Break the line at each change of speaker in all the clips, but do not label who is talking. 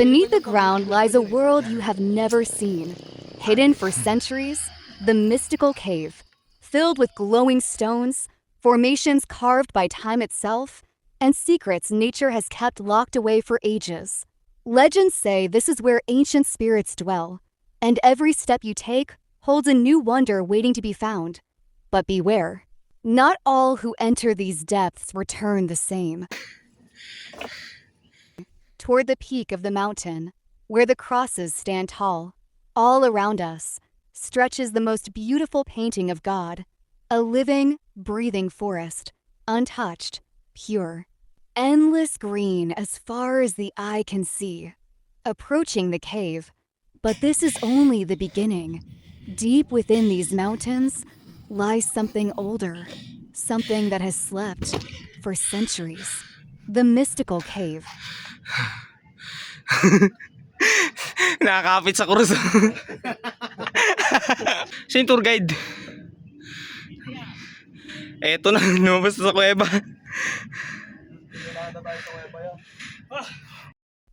Beneath the ground lies a world you have never seen. Hidden for centuries, the mystical cave, filled with glowing stones, formations carved by time itself, and secrets nature has kept locked away for ages. Legends say this is where ancient spirits dwell, and every step you take holds a new wonder waiting to be found. But beware, not all who enter these depths return the same. Toward the peak of the mountain, where the crosses stand tall, all around us stretches the most beautiful painting of God, a living, breathing forest, untouched, pure, endless green as far as the eye can see. Approaching the cave, but this is only the beginning. Deep within these mountains lies something older, something that has slept for centuries. The mystical cave.
Nakakapit sa krus. Siya yung tour guide. Eto na, lumabas na sa kuweba.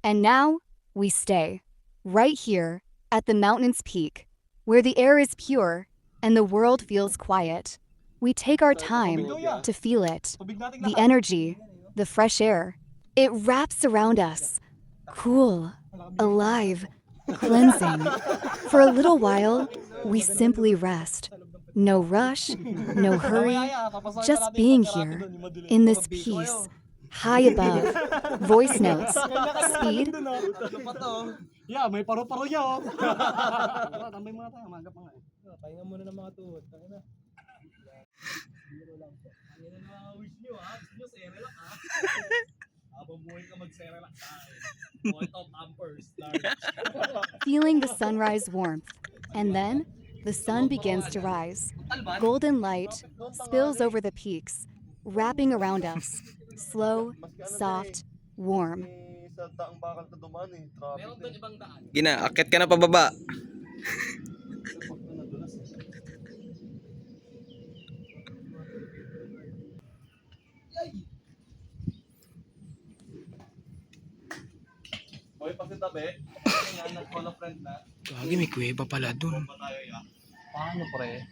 And now we stay, right here at the mountain's peak, where the air is pure and the world feels quiet. We take our time to feel it, the energy, the fresh air. It wraps around us, cool, alive, cleansing. For a little while, we simply rest. No rush, no hurry, just being here, in this peace, high above, voice notes, speed,
Yeah, may paru-paro niya oh. Tambay muna tayo, maga pa nga eh. Pahinga muna ng mga tuhod. Tayo na. Biro lang po. Ang ina na wish niyo ha. Gusto niyo Cerelac ha. Habang buhay ka mag-Cerelac tayo. Point of Pampers.
feeling the sunrise warmth. And then, the sun begins to rise. Golden light spills over the peaks, wrapping around us. Slow, soft, warm.
Sa daang bakal ka dumaan eh.
Meron doon ibang daan.
Gina, akit ka na pababa.
Boy, pasitabi. Nag-call a friend na.
Gagi, may kuweba pala dun.
Pa tayo ya.
Paano pre?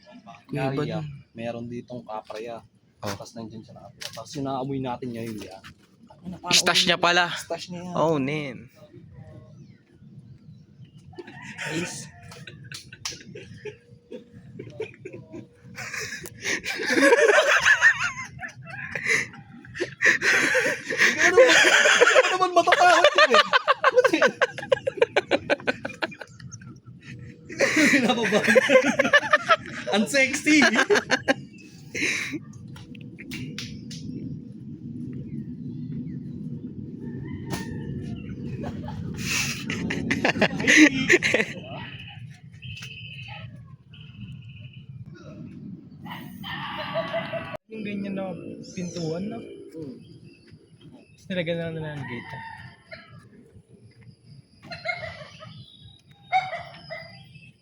Kuweba
Yari
dun.
meron ditong kapraya.
Oh.
Tapos nandiyan siya nakapira. Tapos yung naamoy natin ngayon yan.
Stash niya pala.
Stash niya yan.
Oh, nen.
Ace. Ano naman matatakot yun eh? Pinapabang. Ang sexy.
Yung ganyan na pintuan, no? Tapos nilagyan na ng gate.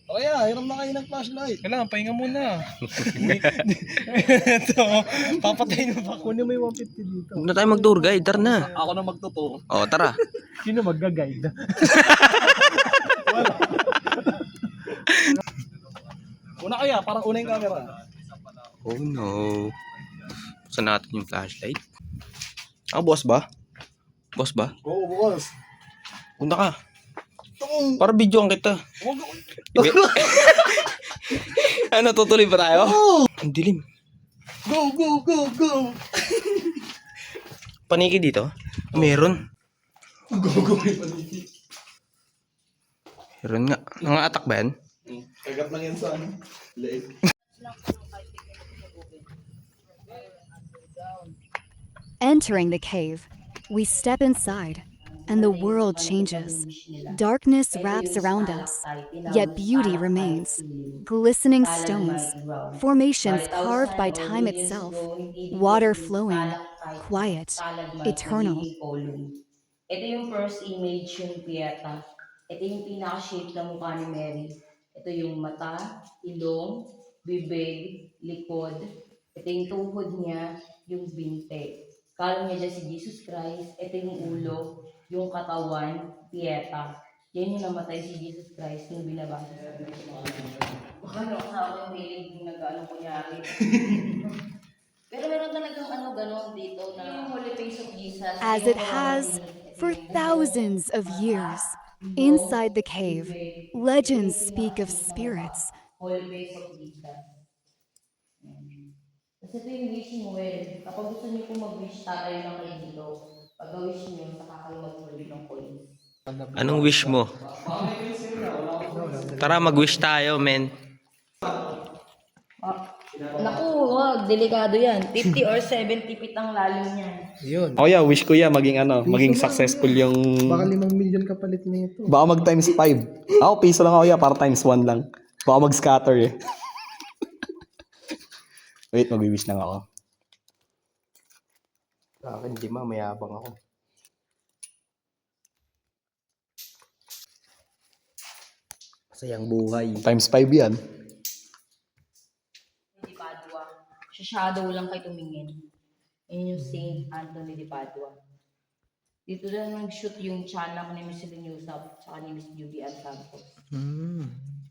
O kaya, hiram na kayo ng flashlight.
Kailangan, pahinga muna. Ito, papatayin mo pa. Kunin mo yung 150 dito.
Huwag na tayo mag-tour guide, tara na.
Ako na magtuturo.
Oh, tara.
Sino magga-guide?
Una kaya, parang una yung camera.
Oh no. Saan natin yung flashlight? Ah, boss ba? Boss ba?
Oo, bukas.
Punta ka. Para videoan kita. Ano, tutuloy ba tayo? Ang dilim.
Go, go, go, go!
Paniki dito? Meron.
Go, go, may paniki.
Meron nga. Mga atak ba yan?
Kagat lang yan sa ano. Leeg.
Entering the cave, we step inside, and the world changes. Darkness wraps around us, yet beauty remains. Glistening stones, formations carved by time itself, water flowing, quiet, eternal.
Ito yung first image yung Pieta. Ito yung pinaka-shape ng mukha ni Mary. Ito yung mata, ilong, bibig, likod. Ito yung tuhod niya, yung binte. Kalong niya dyan si Jesus Christ. Ito yung ulo, yung katawan, pieta. Yan yung namatay si Jesus Christ nung binabasa sa baka no, ako yung feeling kung nag-ano kunyari. Pero meron talagang ano ganon dito na yung Holy Face of Jesus.
As
yung
it
corona
has
thing, ito
for
yung buhok,
thousands of
mata,
years.
ilong,
Inside the cave,
bibig.
legends
Ito yung
speak of
pinaka-shape ng mukha.
spirits.
Holy Face of Jesus. Kasi ito yung wish mo eh. Kapag gusto niyo po mag-wish, tatayo lang kayo dito. Pag-wish niyo, saka kayo mag-hold ng coins.
Anong wish mo? Tara, mag-wish tayo, men.
Naku, wag. Delikado yan. 50 or 70 feet ang lalim niyan.
Yun.
Ako ya, wish ko ya maging maging
Piso lang,
successful
yun.
yung...
Baka 5 million kapalit na ito.
Baka mag times 5. Ako, piso lang ako ya, para times 1 lang. Baka mag-scatter eh. Wait, mag-wish lang ako. Sa akin, di mayabang ako. Masayang buhay. Times 5 yan.
Di Padua. Sa shadow lang kayo tumingin. Yun yung Saint Anthony de Padua. Dito lang nag-shoot yung tiyanak ni Miss Lenyusap at ni Miss Judy Ann Santos.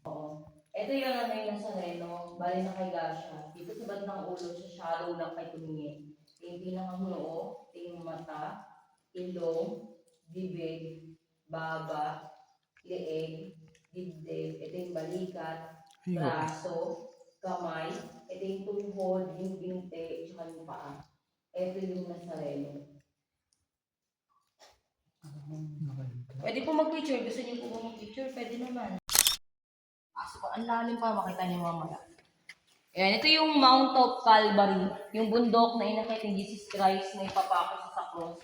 Oo. Ito yung ano yung nasa reno, bali na kay Gasha. Dito sa bandang ulo, sa shadow lang kayo tumingin. Yung pinakang noo, yung mata, ilong, bibig, baba, leeg, dibdib, ito yung balikat, braso, kamay, ito yung tuhod, yung binte, tsaka yung paa. Ito yung nasa reno. Pwede po mag-picture. Gusto niyo po ba mag-picture? Pwede naman. Kaso pa, ang lalim pa, makita niyo mamaya. Ayan, ito yung Mount of Calvary. Yung bundok na inakit ni Jesus Christ na ipapako sa cross.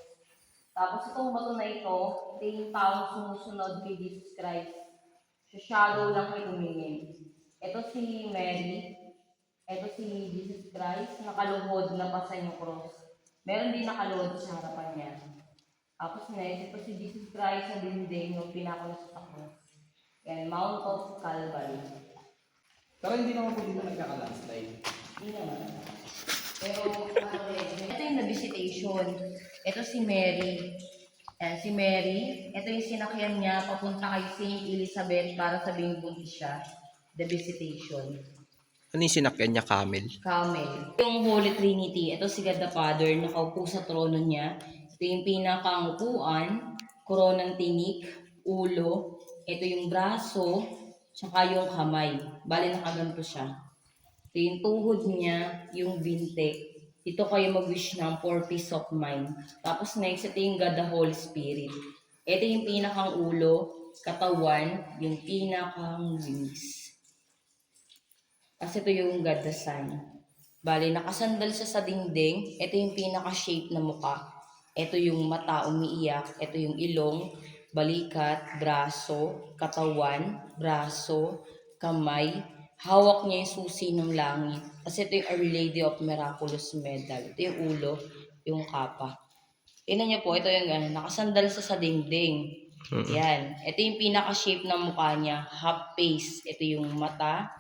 Tapos itong bato na ito yung taong sumusunod kay Jesus Christ. Sa shallow lang kayo tumingin. Ito si Mary. Ito si Jesus Christ. Nakaluhod na pa sa yung cross. Meron din nakaluhod sa harapan niya. Tapos next, ito si Jesus Christ na dinding yung pinako sa cross. Yan, Mount of Calvary.
Pero hindi naman po dito nagkaka-landslide.
Hindi naman. Pero, ito yung the visitation. Ito si Mary. Ayan, si Mary. Ito yung sinakyan niya papunta kay Saint Elizabeth para sabing buntis siya. The visitation.
Ano yung sinakyan niya, camel?
Camel. Yung Holy Trinity. Ito si God the Father. Nakaupo sa trono niya. Ito yung pinakang upuan. Koronang tinik. Ulo. Ito yung braso. Tsaka yung kamay. Bali nakaganto siya. Ito yung tuhod niya, yung binte. Dito kayo mag-wish ng for peace of mind. Tapos next, ito yung God the Holy Spirit. Ito yung pinakang ulo, katawan, yung pinakang wings. Kasi ito yung God the Son. Bali, nakasandal siya sa dingding. Ito yung pinaka-shape na mukha. Ito yung mata, umiiyak. Ito yung ilong, balikat, braso, katawan, braso, kamay. Hawak niya yung susi ng langit. Kasi ito yung Our Lady of Miraculous Medal. Ito yung ulo, yung kapa. Tingnan niyo po, ito yung nakasandal sa dingding. Yan. Ito yung pinaka-shape ng mukha niya. Half face. Ito yung mata,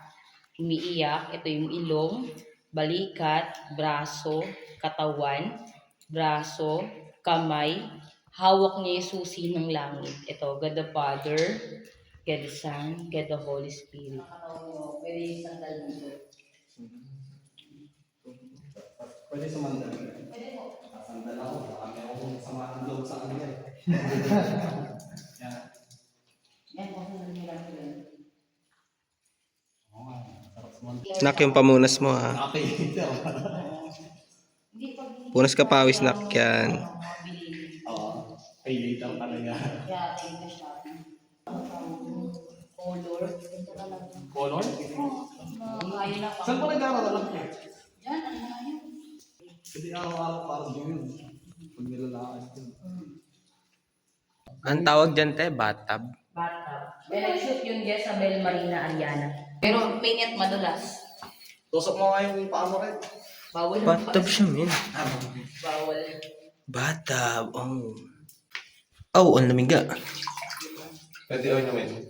umiiyak. Ito yung ilong, balikat, braso, katawan, braso, kamay. Hawak niya yung susi ng langit. Ito, God the Father, God the Son, God the Holy Spirit. Pwede yung sandal dito.
Pwede sumandal.
Pwede po.
Sandal ako. Kami ako sama ang loob sa kanila eh.
Yan po, sandal niyo lang sila.
Sarap sumandal.
Snack yung pamunas mo, ha?
Okay.
Hindi, pag
Punas ka pawis, snack yan.
Oo. Ay, later talaga.
Kaya, tayo na siya. Color. Ito na lang.
Color?
Kaya na pa.
Saan po nag-aaral niya?
Yan, ano na yun?
Hindi araw-araw parang yun. Pag nilalakad yun.
Ang tawag dyan, te, bathtub.
Bathtub. May nag-shoot yung Jezabel Marina Ariana. Pero mainit madulas.
Tusok mo nga yung paa mo rin.
Bawal.
Bathtub siya, men.
Bawal.
Bathtub, oh. Oh, ang lamiga.
Pwede o naman.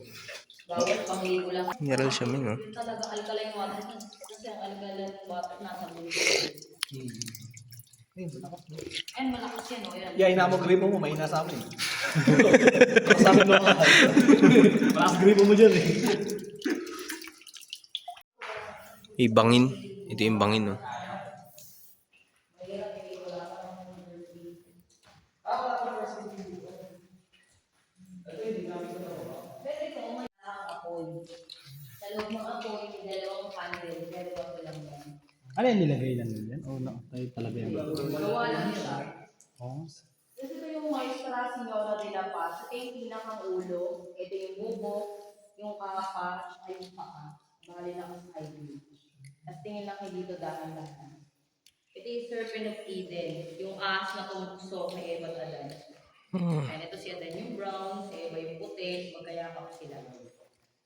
Bawal pangligo lang.
Meron siya, men, oh.
Yung talaga alkaline water. Kasi ang alkaline water nasa mundo. Ayan, malakas yan, oh. Yan.
Yeah, ina mo gripo mo, mahina sa amin. Sa amin lang ka. Malakas gripo mo dyan eh.
Ibangin. Ito yung bangin, no?
Apoy. Sa loob ng apoy, may dalawang candle, pero wag lang yan.
Ano yung nilagay lang yan? Oo, tayo talaga yan.
Gawa lang siya.
Oo.
Kasi ito yung maestra Senora de la Paz. Ito yung pinakang ulo. Ito yung bubok, yung kapa, ay yung paa. Bali lang ang ID. At tingin lang kayo dito dahan-dahan. Ito yung Serpent of Eden. Yung ahas na tumukso kay Eva at Adan. And ito si Adan yung brown, si Eva yung puti, magkayakap sila.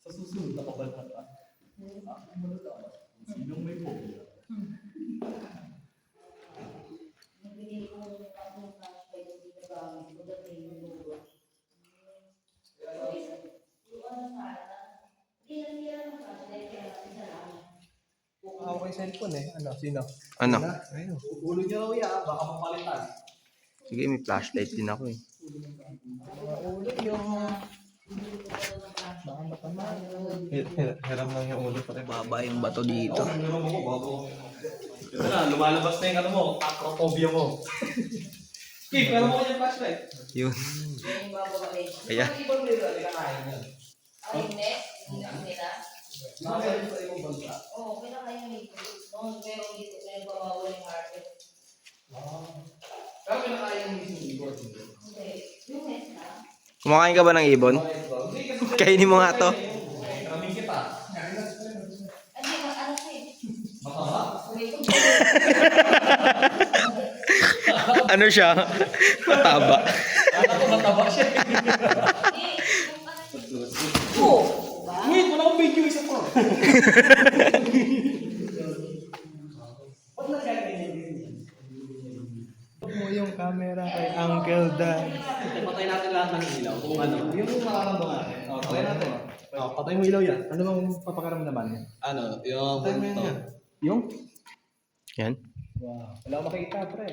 Sa susunod, nakabalhan pa. Sinong may phobia?
Nagbili ko ng flashlight yung ginagamit ko dati yung luwa. Yung ano sana, tinatira ng flashlight kaya isa lang.
Okay, cellphone eh. Ano? Sino?
Ano?
Ayun. Ulo niya raw yan, baka mapalitan.
Sige, may flashlight din ako eh.
Ulo yung... Hiram lang yung ulo pa rin.
Baba yung bato dito.
Lumalabas na yung ano mo, acrophobia mo. Steve, pero mo yung flashlight.
Yun.
Yung bababalik.
Kaya,
Ibang nila, kinakain yan.
Ay, net, net nila.
Nakakain sa ibang bansa.
Oo, kinakain nito. Noon, meron dito, may bawawal yung market.
Pero kinakain yung mismo ibon.
Hindi, yung net na.
kumakain ka ba ng ibon? Kainin mo nga to.
Raming kita.
Ano yung ano siya?
Matama?
Wait,
Ano siya? Mataba.
Ako mataba siya.
Oo.
Wait, wala akong video isa po.
mo yung camera kay Uncle Dan.
Patay natin lahat ng ilaw. Kung ano, yung makaramdaman natin. Patay natin. Patay mo ilaw yan. Ano bang papakaramdaman? Ano, yung... Patay mo yan. Yung?
Yan.
Wow. Wala akong makikita, pre.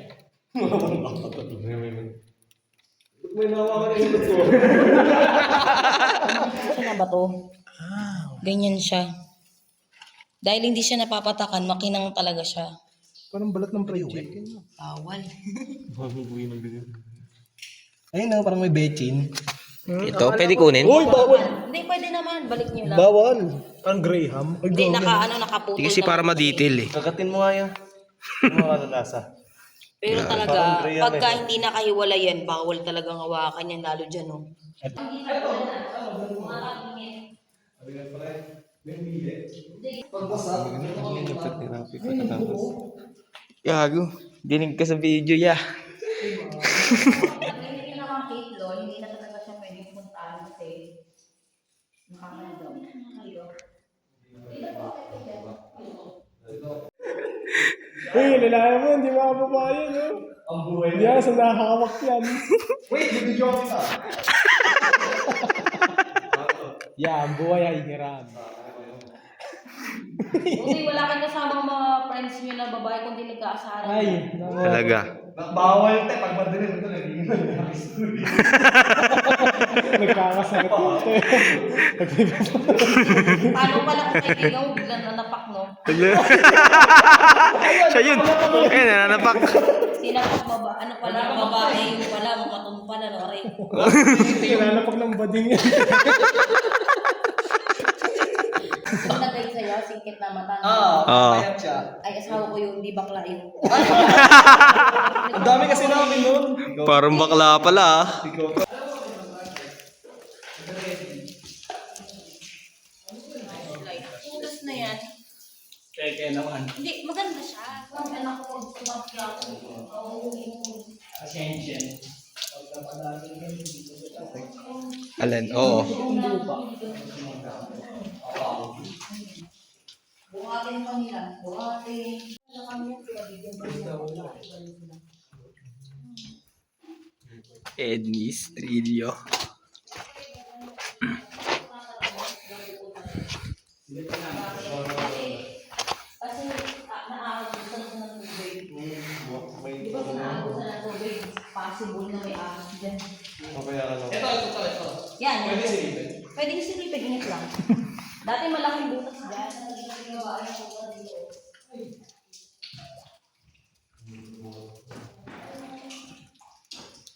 May nawakan yung ulo ko.
Ano na ba to? Ganyan siya. Dahil hindi siya napapatakan, makinang talaga siya.
Parang balat ng fried chicken.
Bawal.
Ayun na, parang may bechin.
Ito, pwede kunin?
Uy, bawal!
Hindi, pwede naman. Balik niyo lang.
Bawal! Ang Graham. Ay,
Hindi, nakaputol.
Hindi kasi para
naman.
ma-detail eh.
Kagatin mo nga yan. Ano nga nasa?
Pero
Parang
talaga,
Graham
pagka
eh.
hindi nakahiwala yan, bawal talagang hawakan yan, lalo dyan, oh.
Gago. Dinig ka sa video, ya.
Pag hindi na makakit, Lol, hindi na talaga siya pwedeng puntahan kasi nakakalaw.
Uy, lalayan mo, hindi makababayan, no?
Ang buhay
Yan, sa nakahawak yan.
Wait, video kita.
Yeah, ang buhay ay hiram.
Buti wala kang kasamang mga friends nyo na babae kundi nagkaasaran.
Ay, nako.
Talaga.
Bawal te, pag madilim ito, nagiging
Nagkakasakit dito.
Paano pala kung may ilaw, biglang nanapak, no?
Siya yun. Ayun, nanapak.
Sinapak ano pala, babae, yung pala, mumatong pala, no? Aray.
Nanapag ng bading yan.
Yung nagay sa'yo, singkit na mata. no?
Oo.
Ayan siya.
Ay, asawa ko yung di bakla yun.
Ang dami kasi namin nun.
Parang bakla pala ah.
Utos na yan.
Kaya naman.
Hindi, maganda siya. Ang anak ko, pag sumapya ako,
Ascension.
Alin? Oo.
buhatin pa nila. Buhatin.
Ednis Trillo.
Kasi naagusan ko ng tubig.
May
Di ba pinaabusan ng tubig? Possible na may ahas dyan.
O kaya ano?
Yan.
Pwede silipin.
Pwede yung silipin, ingat lang. Dati malaking butas dyan. Ginawaan yung butas dito.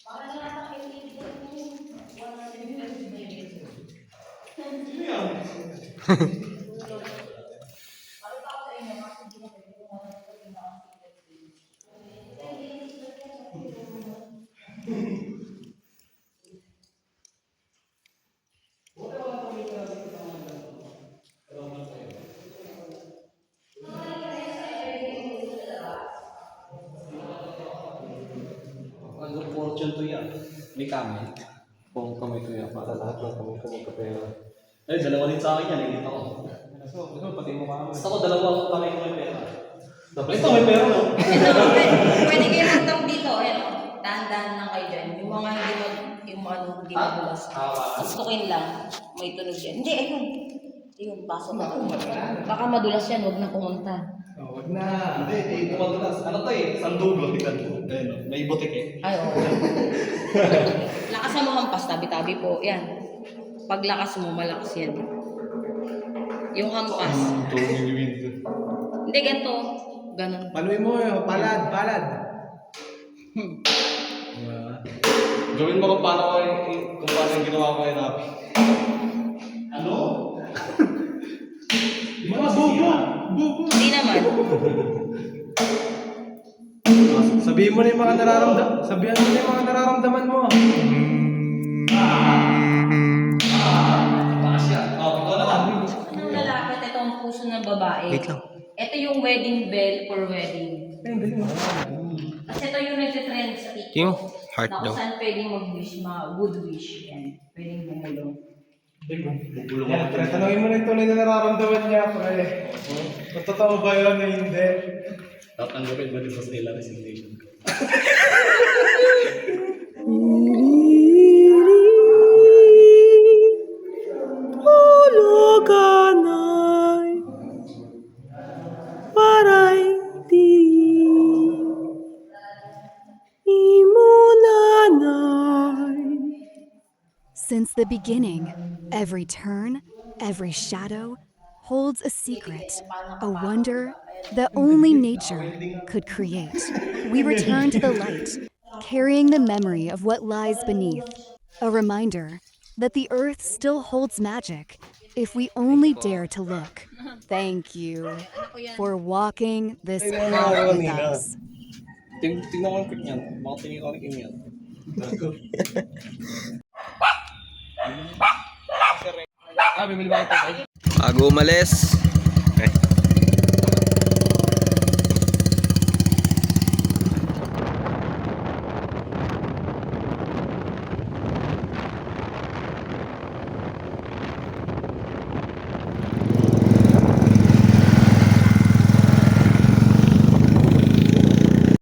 Para na lang ang
Ano fortune to yan? May comment.
Kung kamay ko yan, para lahat ng kamay ko magkapera.
Eh, dalawa din sa akin yan, hindi ako.
Ito, pati mo ka.
Gusto ko dalawa ang kamay ko may pera. Ito, may pera no?
Ito, pwede kayo magtap dito. Ayan, o. Dahan-dahan lang kayo dyan. Yung mga hindi hindi madulas. Pastukin lang. May tunog yan. Hindi, ayun. Ayun, pasok na. Baka madulas yan, huwag na pumunta.
Huwag na. Hindi, kumadulas. Ano to eh? Sandulo. Ayun, may butik eh.
Ay, oo. Lakasan mo hampas, tabi-tabi po. Yan. Pag lakas mo, malakas yan. Yung hampas. Hindi, ganito. Ganon.
Panuin mo yun, palad.
Gawin mo kung paano yung ginawa ko kay Rapi.
Ano?
Mga bubo!
Hindi naman.
Sabihin mo na yung mga nararamdaman. Sabihan mo na yung mga nararamdaman mo.
Ikaw naman.
Ang lalaki, ito ang puso ng babae.
Wait lang.
Ito yung wedding bell for wedding. Kasi ito yung nagtitrend sa TikTok.
Yung heart
na
daw.
kung saan pwedeng mag-wish, mga good wish. Yan. Pwedeng bumulong.
Yan, pre, tanongin mo na yung tunay na nararamdaman niya, pre. Kung totoo ba yun o hindi?
Tatanggapin ba din sa nila resignation ko?
Since the beginning, every turn, every shadow holds a secret, a wonder that only nature could create. We return to the light, carrying the memory of what lies beneath, a reminder that the earth still holds magic if we only dare to look. Thank you for walking this path with us.
Tingnan ko yung pick niyan. Baka tingin ko yung yan.
Bago umalis,